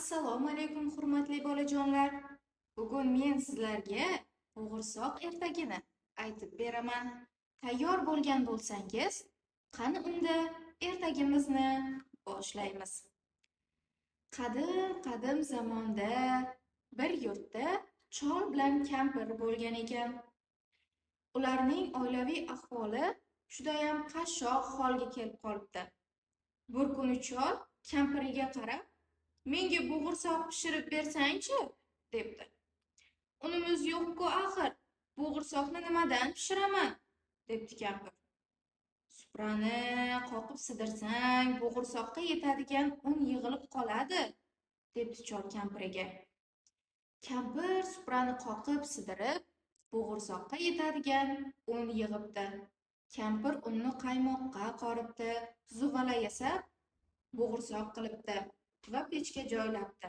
Assalomu alaykum hurmatli bolajonlar. Bugun men sizlarga bo'g'irsoq ertagini aytib beraman. Tayyor bo'lgan bo'lsangiz, qani unda ertagimizni boshlaymiz. Qadim zamonda bir yurtda chol bilan kampir bo'lgan ekan. Ularning oilaviy ahvoli judayam qashshoq holga kelib qolibdi. Bir kuni chol kampiriga qarab, "Menga bo'g'irsoq pishirib bersang-chi?" debdi. "Unimiz yo'q-ku axir, bo'g'irsoqni nimadan pishiraman?" debdi kampir. "Suprani qoqib sidirsang, bo'g'irsoqqa yetadigan un yig'ilib qoladi", debdi chol kampiriga. Kampir suprani qoqib sidirib, bo'g'irsoqqa yetadigan un yig'ibdi. Kampir unni qaymoqqa qoribdi, zuvala yasab, bo'g'irsoq qilibdi va pechga joylabdi.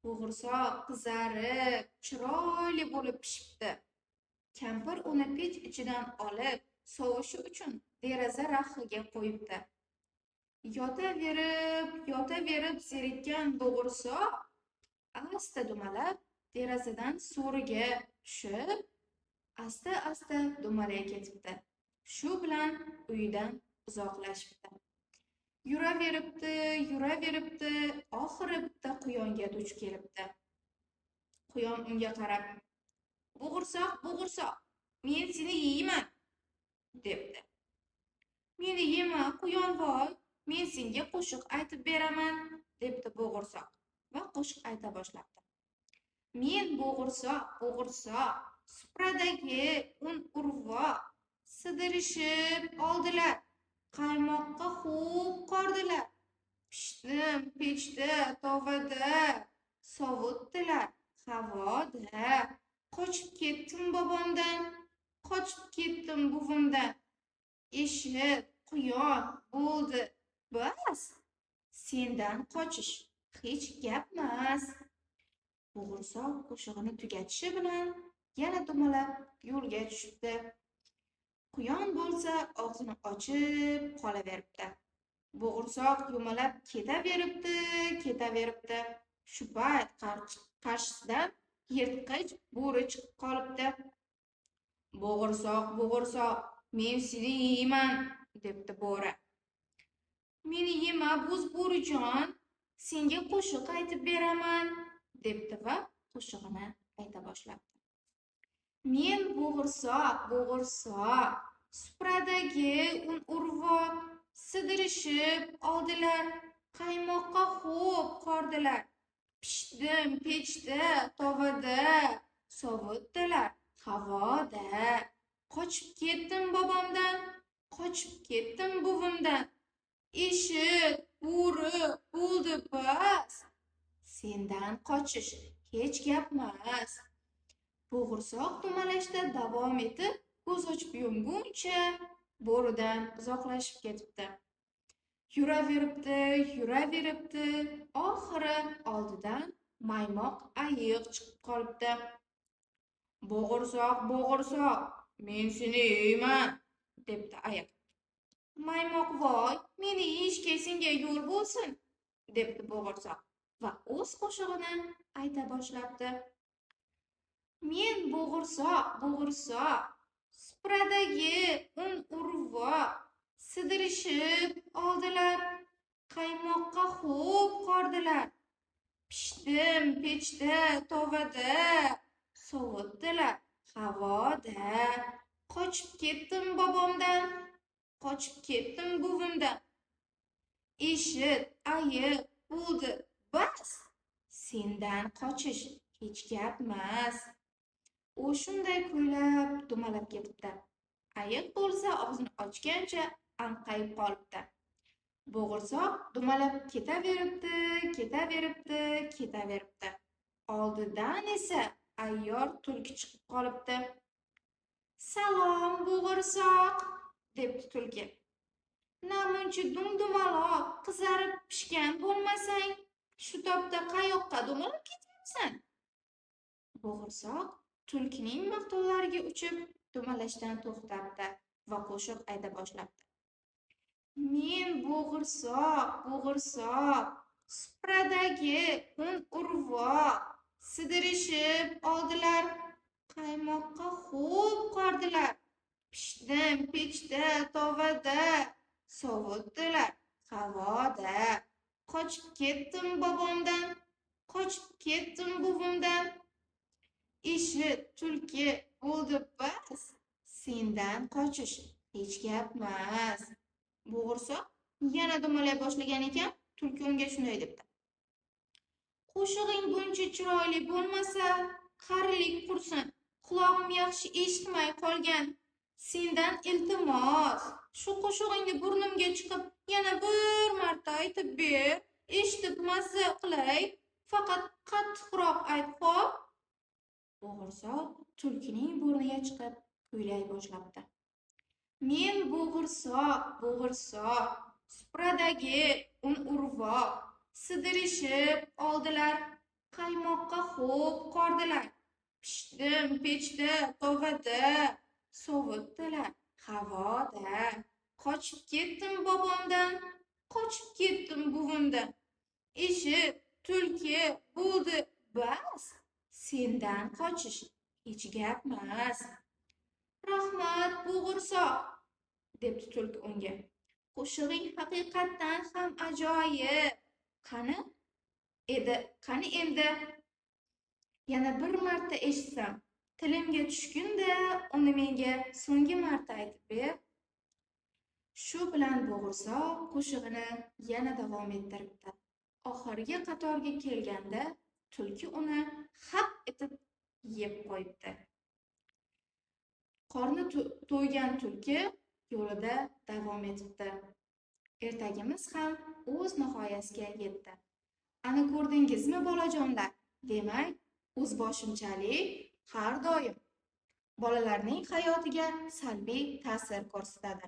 Bo'g'irsoq qizarib, chiroyli bo'lib pishibdi. Kampir uni pech ichidan olib, sovishi uchun deraza raxiga qo'yibdi. Yotaverib zerikkan bo'g'irsoq asta dumalab derazadan so'riga tushib, asta dumalay ketibdi. Shu bilan uyidan uzoqlashibdi. Yuraveribdi, oxiri bitta quyonga duch kelibdi. Quyon unga qarab, "Bo'g'irsoq, men seni yeyman", debdi. "Meni yema, quyonvoy, men senga qo'shiq aytib beraman", debdi bo'g'irsoq va qo'shiq ayta boshlabdi. "Men bo'g'irsoq, supradagi un urvoq, sidirishib oldilar, qaymoqqa xo'p qordilar, pishdim pechda, tovada, sovutdilar havoda, qochib ketdim bobomdan, qochib ketdim buvimdan, eshit quyon bo'ldi bas, sendan qochish hech gapmas." Bo'g'irsoq qo'shig'ini tugatishi bilan yana dumalab yo'lga tushibdi. Quyon bo'lsa og'zini ochib qolaveribdi. Bo'g'irsoq yumalab ketaveribdi. Shu payt qarshisidan yirtqich bo'ri chiqib qolibdi. "Bo'g'irsoq, men seni yeyman", debdi bo'ri. "Meni yema, bo'z bo'rijon, senga qo'shiq aytib beraman", debdi va qo'shig'ini ayta boshlabdi. "Men bo'g'irsoq, supradagi un urvoq, sidirishib oldilar, qaymoqqa xo'p qordilar, pishdim pechda, tovada, sovutdilar havoda, qochib ketdim bobomdan, qochib ketdim buvimdan, eshit bo'ri bo'ldi bas, sendan qochish hech gapmas." Bo'g'irsoq dumalashda davom etib, ko'z ochib yumguncha bo'ridan uzoqlashib ketibdi. Yuraveribdi, oxiri oldidan maymoq ayiq chiqib qolibdi. "Bo'g'irsoq, men seni yeyman", debdi ayiq. "Maymoqvoy, meni yeyishga senga yo'l bo'lsin", debdi bo'g'irsoq va o'z qo'shig'ini ayta boshlabdi. "Men bo'g'irsoq, supradagi un urvoq, sidirishib oldilar, qaymoqqa xo'p qordilar, pishdim pechda, tovada, sovutdilar havoda, qochib ketdim bobomdan, qochib ketdim buvimdan, eshit ayiq bo'ldi bas, sendan qochish hech gapmas." U shunday kuylab dumalab ketibdi. Ayiq bo'lsa og'zini ochgancha anqayib qolibdi. Bo'g'irsoq dumalab ketaveribdi. Oldidan esa ayyor tulki chiqib qolibdi. "Salom bo'g'irsoq", debdi tulki. "Namuncha dumaloq qizarib pishgan bo'lmasang, shu topda qayoqqa dumalab ketyapsan?" Bo'g'irsoq tulkining maqtovlariga uchib, dumalashdan to'xtabdi va qo'shiq ayta boshlabdi. "Men bo'g'irsoq, supradagi un urvoq sidirishib oldilar, qaymoqqa xo'p qordilar. Pishdim pechda, tovada, sovutdilar havoda. Qochib ketdim bobomdan, qochib ketdim buvimdan. Ishi tulki bo'ldi bas, sendan qochish hech gapmas. Bo'g'irsoq yana dumalay boshlagan ekan, tulki unga shunday debdi: qo'shig'ing buncha chiroyli bo'lmasa, qarilik qursin, qulog'im yaxshi eshitmay qolgan. Sendan iltimos, shu qo'shig'ingni burnimga chiqib yana bir marta aytib ber, eshitib mazza qilay, faqat qattiqroq ayt xo'p. Bo'g'irsoq tulkining burniga chiqib kuylay boshlabdi: men bo'g'irsoq, supradagi un urvoq sidirishib oldilar, qaymoqqa xo'p qordilar. Pishdim pechda, tovada, sovutdilar havoda. Qochib ketdim bobomdan, qochib ketdim buvimdan. Ishi tulki bo'ldi bas, sendan qochish hech gapmas. Rahmat bo'g'irsoq, debdi tulki unga. Qo'shig'ing haqiqatdan ham ajoyib. Qani endi yana bir marta eshitsam, tilimga tushgunda uni menga so'nggi marta aytib ber. Shu bilan bo'g'irsoq qo'shig'ini yana davom ettiribdi. Oxirgi qatorga kelganda tulki uni hap etib yeb qo'yibdi. Qorni to'ygan tulki yo'lida davom etibdi. Ertagimiz ham o'z nihoyasiga yetdi. Ana ko'rdingizmi bolajonlar? Demak, o'zboshimchalik har doim bolalarning hayotiga salbiy ta'sir ko'rsatadi.